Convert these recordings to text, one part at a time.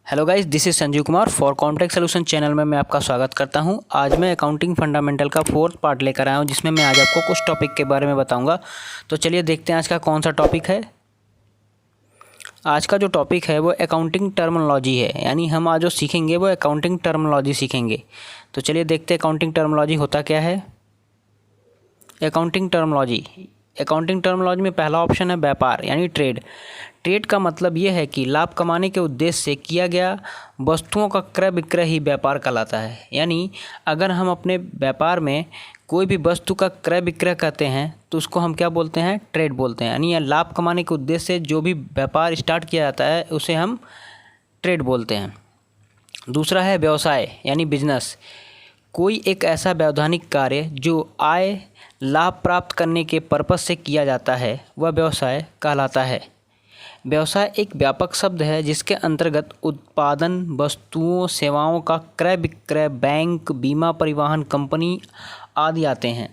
Hello guys, this is Sanjeev Kumar for contact solution channel में मैं आपका स्वागत करता हूं। आज मैं अकाउंटिंग फंडामेंटल का 4th पार्ट लेकर आया हूं, जिसमें मैं आज आपको कुछ टॉपिक के बारे में बताऊंगा। तो चलिए देखते हैं आज का कौन सा टॉपिक है। आज का जो टॉपिक है वो अकाउंटिंग टर्मिनोलॉजी है, यानी हम आज जो सीखेंगे वो अकाउंटिंग टर्मिनोलॉजी सीखेंगे। तो चलिए देखते हैं अकाउंटिंग टर्मिनोलॉजी होता क्या है। अकाउंटिंग टर्मिनोलॉजी में पहला ऑप्शन है व्यापार यानी ट्रेड। ट्रेड का मतलब ये है कि लाभ कमाने के उद्देश्य से किया गया वस्तुओं का क्रय विक्रय ही व्यापार कहलाता है। यानी अगर हम अपने व्यापार में कोई भी वस्तु का क्रय विक्रय करते हैं तो उसको हम क्या बोलते हैं, ट्रेड बोलते हैं। यानी लाभ कमाने के उद्देश्य से जो भी व्यापार स्टार्ट किया जाता है उसे हम ट्रेड बोलते हैं। दूसरा है व्यवसाय यानी बिजनेस। कोई एक ऐसा वैधानिक कार्य जो आय लाभ प्राप्त करने के पर्पस से किया जाता है वह व्यवसाय कहलाता है। व्यवसाय एक व्यापक शब्द है जिसके अंतर्गत उत्पादन, वस्तुओं, सेवाओं का क्रय विक्रय, बैंक, बीमा, परिवहन कंपनी आदि आते हैं।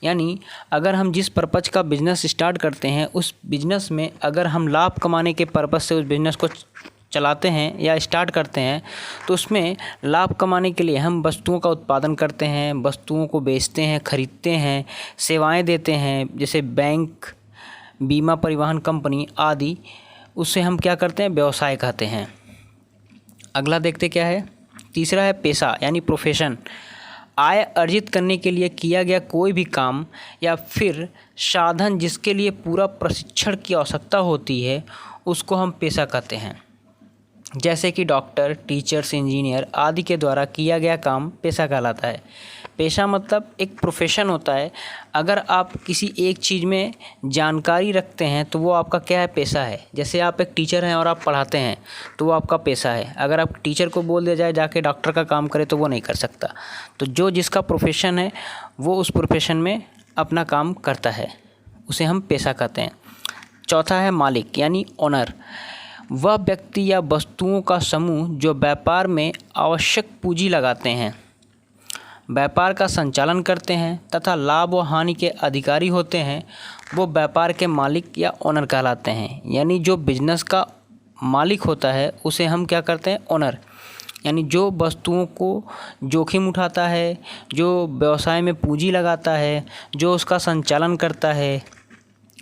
यानी अगर हम जिस पर्पज का बिजनेस स्टार्ट करते हैं उस बिजनेस में अगर हम लाभ कमाने के पर्पस से उस बिजनेस को चलाते हैं या स्टार्ट करते हैं तो उसमें लाभ कमाने के लिए हम वस्तुओं का उत्पादन करते हैं, वस्तुओं को बेचते हैं, खरीदते हैं, सेवाएं देते हैं जैसे बैंक, बीमा, परिवहन कंपनी आदि। उससे हम क्या करते हैं, व्यवसाय कहते हैं। अगला देखते क्या है। तीसरा है पेशा यानी प्रोफेशन। आय अर्जित करने के लिए किया गया कोई भी काम या फिर साधन जिसके लिए पूरा प्रशिक्षण की आवश्यकता होती है उसको हम पेशा कहते हैं। जैसे कि डॉक्टर, टीचर्स, इंजीनियर आदि के द्वारा किया गया काम पेशा कहलाता है। पेशा मतलब एक प्रोफेशन होता है। अगर आप किसी एक चीज़ में जानकारी रखते हैं तो वो आपका क्या है, पेशा है। जैसे आप एक टीचर हैं और आप पढ़ाते हैं तो वो आपका पेशा है। अगर आप टीचर को बोल दिया जाए जाके डॉक्टर का काम करे तो वो नहीं कर सकता। तो जो जिसका प्रोफेशन है वो उस प्रोफेशन में अपना काम करता है, उसे हम पेशा कहते हैं। चौथा है मालिक यानी ओनर। वह व्यक्ति या वस्तुओं का समूह जो व्यापार में आवश्यक पूंजी लगाते हैं, व्यापार का संचालन करते हैं तथा लाभ व हानि के अधिकारी होते हैं, वो व्यापार के मालिक या ओनर कहलाते हैं। यानी जो बिजनेस का मालिक होता है उसे हम क्या करते हैं, ओनर। यानी जो वस्तुओं को जोखिम उठाता है, जो व्यवसाय में पूंजी लगाता है, जो उसका संचालन करता है,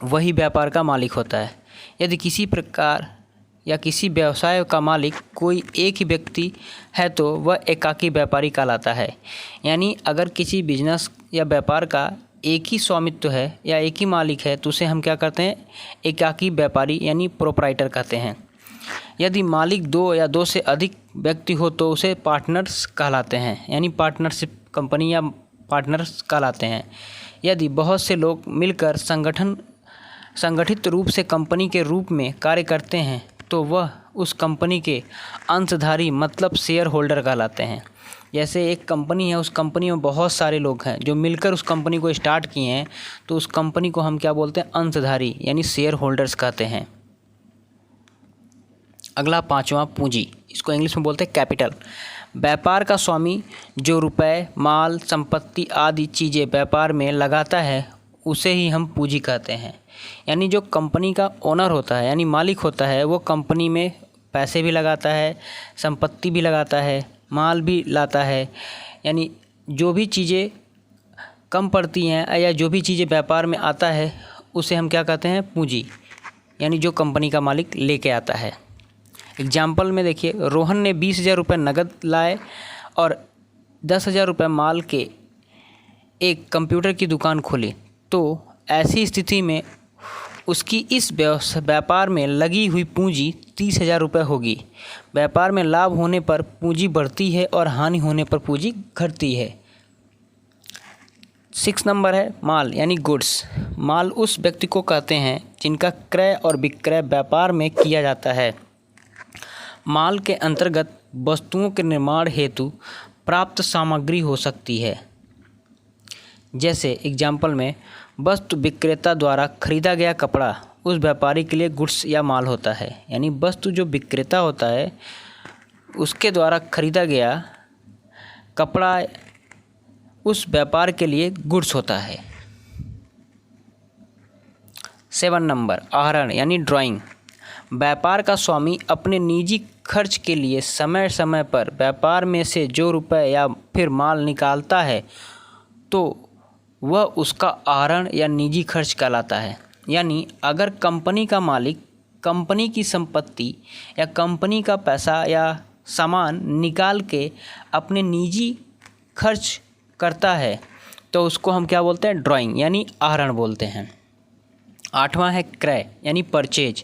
वही व्यापार का मालिक होता है। यदि किसी प्रकार या किसी व्यवसाय का मालिक कोई एक ही व्यक्ति है तो वह एकाकी व्यापारी कहलाता है। यानी अगर किसी बिजनेस या व्यापार का एक ही स्वामित्व है या एक ही मालिक है तो उसे हम क्या करते हैं, एकाकी व्यापारी यानी प्रोप्राइटर कहते हैं। यदि मालिक दो या दो से अधिक व्यक्ति हो तो उसे पार्टनर्स कहलाते हैं, यानी पार्टनरशिप कंपनी या पार्टनर्स कहलाते हैं। यदि बहुत से लोग मिलकर संगठित रूप से कंपनी के रूप में कार्य करते हैं तो वह उस कंपनी के अंशधारी मतलब शेयर होल्डर कहलाते हैं। जैसे एक कंपनी है, उस कंपनी में बहुत सारे लोग हैं जो मिलकर उस कंपनी को स्टार्ट किए हैं तो उस कंपनी को हम क्या बोलते हैं, अंशधारी यानी शेयर होल्डर्स कहते हैं। अगला पांचवा पूंजी, इसको इंग्लिश में बोलते हैं कैपिटल। व्यापार का स्वामी जो रुपए, माल, संपत्ति आदि चीज़ें व्यापार में लगाता है उसे ही हम पूंजी कहते हैं। यानी जो कंपनी का ओनर होता है यानी मालिक होता है वो कंपनी में पैसे भी लगाता है, संपत्ति भी लगाता है, माल भी लाता है। यानी जो भी चीज़ें कम पड़ती हैं या जो भी चीज़ें व्यापार में आता है उसे हम क्या कहते हैं, पूंजी। यानी जो कंपनी का मालिक लेके आता है। एग्जाम्पल में देखिए, रोहन ने 20,000 रुपये नकद लाए और 10,000 रुपये माल के एक कंप्यूटर की दुकान खोली। तो ऐसी स्थिति में उसकी इस व्यापार में लगी हुई पूंजी 30,000 रुपये होगी। व्यापार में लाभ होने पर पूंजी बढ़ती है और हानि होने पर पूंजी घटती है। 6 नंबर है माल यानी गुड्स। माल उस व्यक्ति को कहते हैं जिनका क्रय और विक्रय व्यापार में किया जाता है। माल के अंतर्गत वस्तुओं के निर्माण हेतु प्राप्त सामग्री हो सकती है। जैसे एग्जाम्पल में, वस्तु विक्रेता द्वारा खरीदा गया कपड़ा उस व्यापारी के लिए गुड्स या माल होता है। यानी वस्तु जो विक्रेता होता है उसके द्वारा खरीदा गया कपड़ा उस व्यापार के लिए गुड्स होता है। 7 नंबर आहरण यानी ड्राइंग। व्यापार का स्वामी अपने निजी खर्च के लिए समय समय पर व्यापार में से जो रुपए या फिर माल निकालता है तो वह उसका आहरण या निजी खर्च कहलाता है। यानी अगर कंपनी का मालिक कंपनी की संपत्ति या कंपनी का पैसा या सामान निकाल के अपने निजी खर्च करता है तो उसको हम क्या बोलते हैं, ड्राइंग यानी आहरण बोलते हैं। 8वां है क्रय यानी परचेज।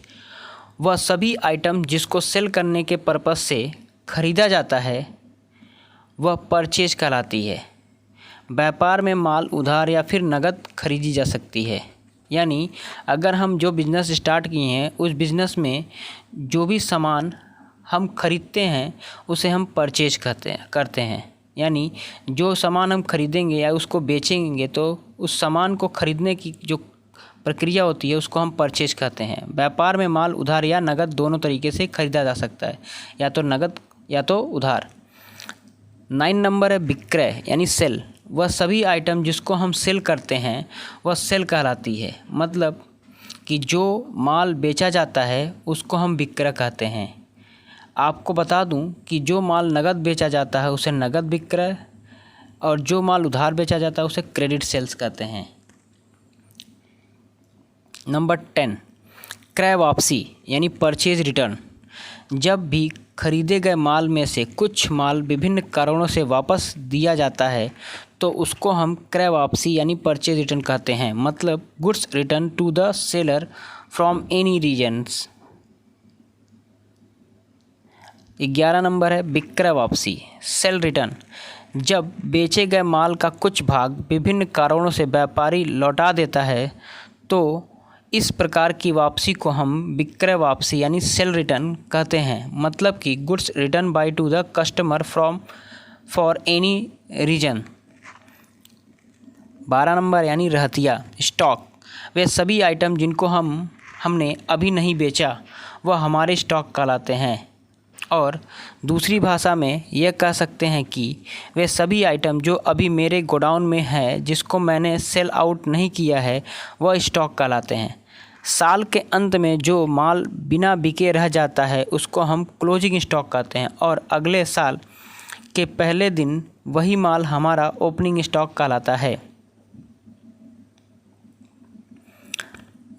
वह सभी आइटम जिसको सेल करने के पर्पस से खरीदा जाता है वह परचेज कहलाती है। व्यापार में माल उधार या फिर नकद खरीदी जा सकती है। यानी अगर हम जो बिज़नेस स्टार्ट किए हैं उस बिज़नेस में जो भी सामान हम खरीदते हैं उसे हम परचेज करते हैं। यानी जो सामान हम खरीदेंगे या उसको बेचेंगे तो उस सामान को खरीदने की जो प्रक्रिया होती है उसको हम परचेज कहते हैं। व्यापार में माल उधार या नकद दोनों तरीके से खरीदा जा सकता है, या तो नकद या तो उधार। 9 नंबर है विक्रय यानी सेल। वह सभी आइटम जिसको हम सेल करते हैं वह सेल कहलाती है। मतलब कि जो माल बेचा जाता है उसको हम विक्रय कहते हैं। आपको बता दूं कि जो माल नगद बेचा जाता है उसे नगद विक्रय और जो माल उधार बेचा जाता है उसे क्रेडिट सेल्स कहते हैं। नंबर 10 क्रय वापसी यानी परचेज रिटर्न। जब भी खरीदे गए माल में से कुछ माल विभिन्न कारणों से वापस दिया जाता है तो उसको हम क्रय वापसी यानी परचेज रिटर्न कहते हैं। मतलब goods return to the seller from any reasons. 11 नंबर है विक्रय वापसी सेल रिटर्न। जब बेचे गए माल का कुछ भाग विभिन्न कारणों से व्यापारी लौटा देता है तो इस प्रकार की वापसी को हम विक्रय वापसी यानी सेल रिटर्न कहते हैं। मतलब कि goods return by to the customer from for any reason. 12 नंबर यानी रहतिया स्टॉक। वे सभी आइटम जिनको हमने अभी नहीं बेचा वह हमारे स्टॉक कहलाते हैं। और दूसरी भाषा में यह कह सकते हैं कि वे सभी आइटम जो अभी मेरे गोडाउन में है जिसको मैंने सेल आउट नहीं किया है वह स्टॉक कहलाते हैं। साल के अंत में जो माल बिना बिके रह जाता है उसको हम क्लोजिंग स्टॉक कहते हैं और अगले साल के पहले दिन वही माल हमारा ओपनिंग स्टॉक कहलाता है।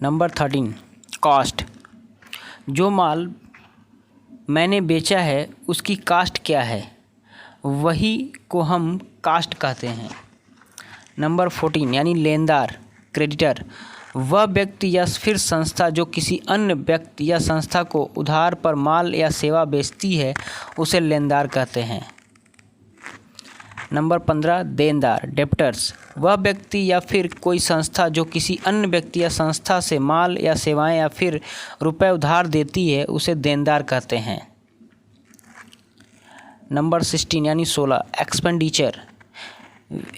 Number 13 cost. जो माल मैंने बेचा है उसकी कास्ट क्या है वही को हम कास्ट कहते हैं। नंबर 14 यानी लेनदार क्रेडिटर। वह व्यक्ति या फिर संस्था जो किसी अन्य व्यक्ति या संस्था को उधार पर माल या सेवा बेचती है उसे लेनदार कहते हैं। नंबर 15 देनदार डेप्टर्स। वह व्यक्ति या फिर कोई संस्था जो किसी अन्य व्यक्ति या संस्था से माल या सेवाएं या फिर रुपए उधार देती है उसे देनदार कहते हैं। नंबर 16 यानी 16 एक्सपेंडिचर।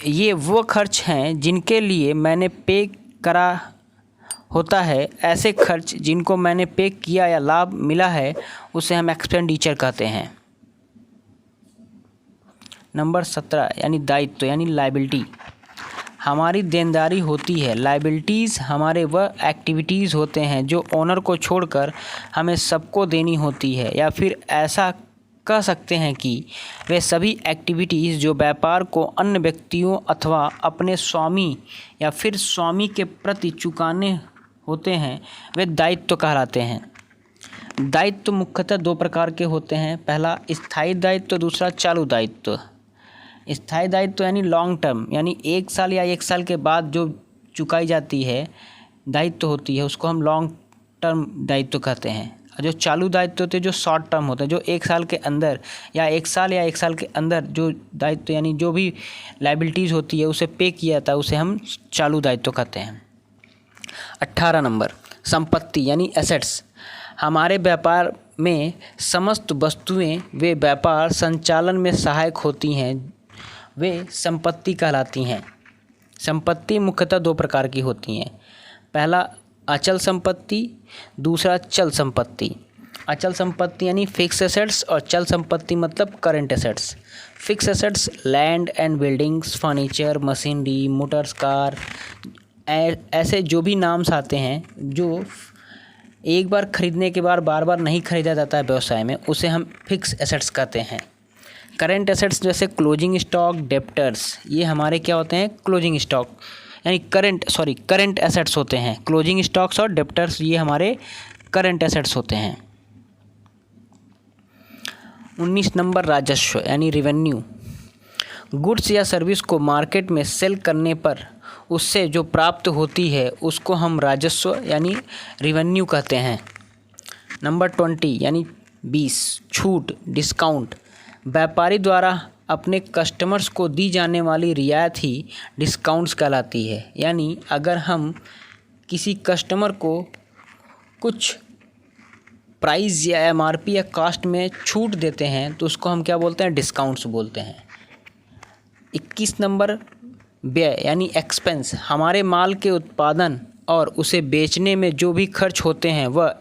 ये वो खर्च हैं जिनके लिए मैंने पे करा होता है। ऐसे खर्च जिनको मैंने पे किया या लाभ मिला है उसे हम एक्सपेंडिचर कहते हैं। नंबर 17 यानी दायित्व यानी लायबिलिटी। हमारी देनदारी होती है। लायबिलिटीज़ हमारे वह एक्टिविटीज़ होते हैं जो ओनर को छोड़कर हमें सबको देनी होती है, या फिर ऐसा कह सकते हैं कि वे सभी एक्टिविटीज़ जो व्यापार को अन्य व्यक्तियों अथवा अपने स्वामी या फिर स्वामी के प्रति चुकाने होते हैं वे दायित्व कहलाते हैं। दायित्व मुख्यतः 2 प्रकार के होते हैं। पहला स्थायी दायित्व, दूसरा चालू दायित्व। स्थायी दायित्व यानी लॉन्ग टर्म यानी 1 साल या 1 साल के बाद जो चुकाई जाती है दायित्व होती है उसको हम लॉन्ग टर्म दायित्व कहते हैं। और जो चालू दायित्व होते हैं जो शॉर्ट टर्म होते हैं, जो 1 साल के अंदर या 1 साल के अंदर जो दायित्व यानी जो भी लायबिलिटीज़ होती है उसे पे किया जाता है उसे हम चालू दायित्व कहते हैं। 18 नंबर संपत्ति यानी एसेट्स। हमारे व्यापार में समस्त वस्तुएं वे व्यापार संचालन में सहायक होती हैं वे संपत्ति कहलाती हैं। संपत्ति मुख्यतः 2 प्रकार की होती हैं। पहला अचल संपत्ति, दूसरा चल संपत्ति। अचल संपत्ति यानी फिक्स एसेट्स और चल संपत्ति मतलब current assets. Fix assets land and buildings, furniture, machinery, Motors, car, ऐसे जो भी नाम्स आते हैं जो एक बार खरीदने के बाद बार बार नहीं खरीदा जाता है व्यवसाय में, उसे हम फिक्स एसेट्स कहते हैं। करंट एसेट्स जैसे क्लोजिंग स्टॉक, डेप्टर्स, ये हमारे क्या होते हैं, क्लोजिंग स्टॉक यानी करंट एसेट्स होते हैं। क्लोजिंग स्टॉक्स और डेप्टर्स ये हमारे करंट एसेट्स होते हैं। 19 नंबर राजस्व यानी रिवेन्यू। गुड्स या सर्विस को मार्केट में सेल करने पर उससे जो प्राप्त होती है उसको हम राजस्व यानी रिवेन्यू कहते हैं। नंबर 20 यानी 20 छूट, डिस्काउंट। व्यापारी द्वारा अपने कस्टमर्स को दी जाने वाली रियायत ही डिस्काउंट्स कहलाती है। यानी अगर हम किसी कस्टमर को कुछ प्राइस या एमआरपी या कॉस्ट में छूट देते हैं तो उसको हम क्या बोलते हैं, डिस्काउंट्स बोलते हैं। 21 नंबर व्यय यानी एक्सपेंस। हमारे माल के उत्पादन और उसे बेचने में जो भी खर्च होते हैं वह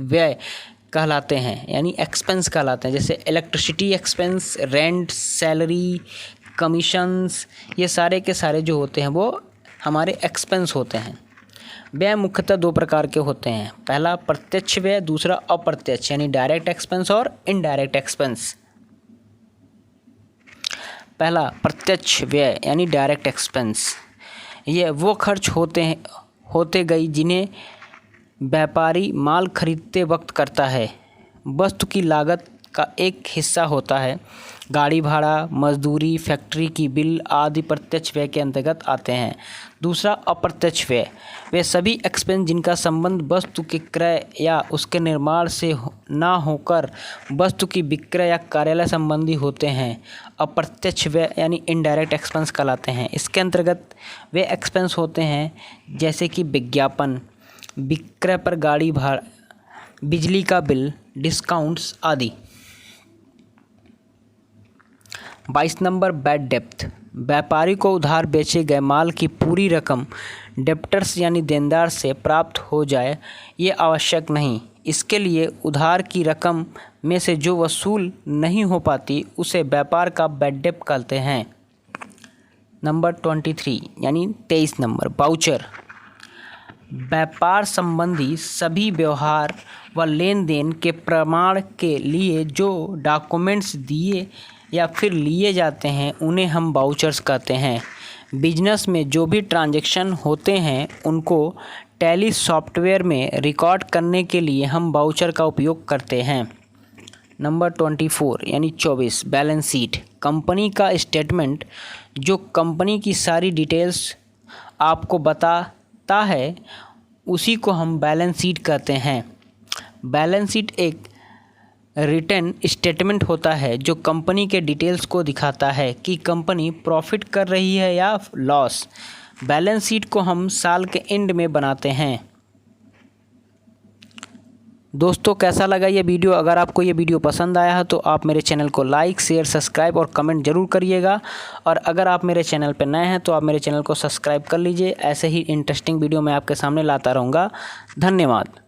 व्यय कहलाते हैं यानी एक्सपेंस कहलाते हैं। जैसे electricity expense, rent, salary, commissions, ये सारे के सारे जो होते हैं वो हमारे एक्सपेंस होते हैं। व्यय मुख्यतः दो प्रकार के होते हैं, पहला प्रत्यक्ष व्यय, दूसरा अप्रत्यक्ष यानी डायरेक्ट एक्सपेंस और इनडायरेक्ट एक्सपेंस। पहला प्रत्यक्ष व्यय यानी डायरेक्ट एक्सपेंस, ये वो खर्च होते गई जिन्हें व्यापारी माल खरीदते वक्त करता है। वस्तु की लागत का एक हिस्सा होता है। गाड़ी भाड़ा, मजदूरी, फैक्ट्री की बिल आदि प्रत्यक्ष व्यय के अंतर्गत आते हैं। दूसरा अप्रत्यक्ष व्यय, वे सभी एक्सपेंस जिनका संबंध वस्तु के क्रय या उसके निर्माण से ना होकर वस्तु की विक्रय या कार्यालय संबंधी होते हैं, अप्रत्यक्ष व्यय यानी इनडायरेक्ट एक्सपेंस कहलाते हैं। इसके अंतर्गत वे एक्सपेंस होते हैं जैसे कि विज्ञापन, विक्रय पर गाड़ी भाड़ा, बिजली का बिल, डिस्काउंट्स आदि। 22 नंबर बैड डेप्थ। व्यापारी को उधार बेचे गए माल की पूरी रकम डेप्टर्स यानी देनदार से प्राप्त हो जाए ये आवश्यक नहीं। इसके लिए उधार की रकम में से जो वसूल नहीं हो पाती उसे व्यापार का बैड डेप्ट कहते हैं। नंबर 23 यानी 23 नंबर वाउचर। व्यापार संबंधी सभी व्यवहार व लेन देन के प्रमाण के लिए जो डॉक्यूमेंट्स दिए या फिर लिए जाते हैं उन्हें हम वाउचर्स कहते हैं। बिजनेस में जो भी ट्रांजैक्शन होते हैं उनको टैली सॉफ्टवेयर में रिकॉर्ड करने के लिए हम वाउचर का उपयोग करते हैं। नंबर 24 यानी 24 बैलेंस शीट। कंपनी का स्टेटमेंट जो कंपनी की सारी डिटेल्स आपको बताता है उसी को हम बैलेंस शीट कहते हैं। बैलेंस शीट एक रिटन स्टेटमेंट होता है जो कंपनी के डिटेल्स को दिखाता है कि कंपनी प्रॉफिट कर रही है या लॉस। बैलेंस शीट को हम साल के एंड में बनाते हैं। दोस्तों कैसा लगा ये वीडियो? अगर आपको ये वीडियो पसंद आया है तो आप मेरे चैनल को लाइक, शेयर, सब्सक्राइब और कमेंट ज़रूर करिएगा। और अगर आप मेरे चैनल पर नए हैं तो आप मेरे चैनल को सब्सक्राइब कर लीजिए। ऐसे ही इंटरेस्टिंग वीडियो मैं आपके सामने लाता रहूँगा। धन्यवाद।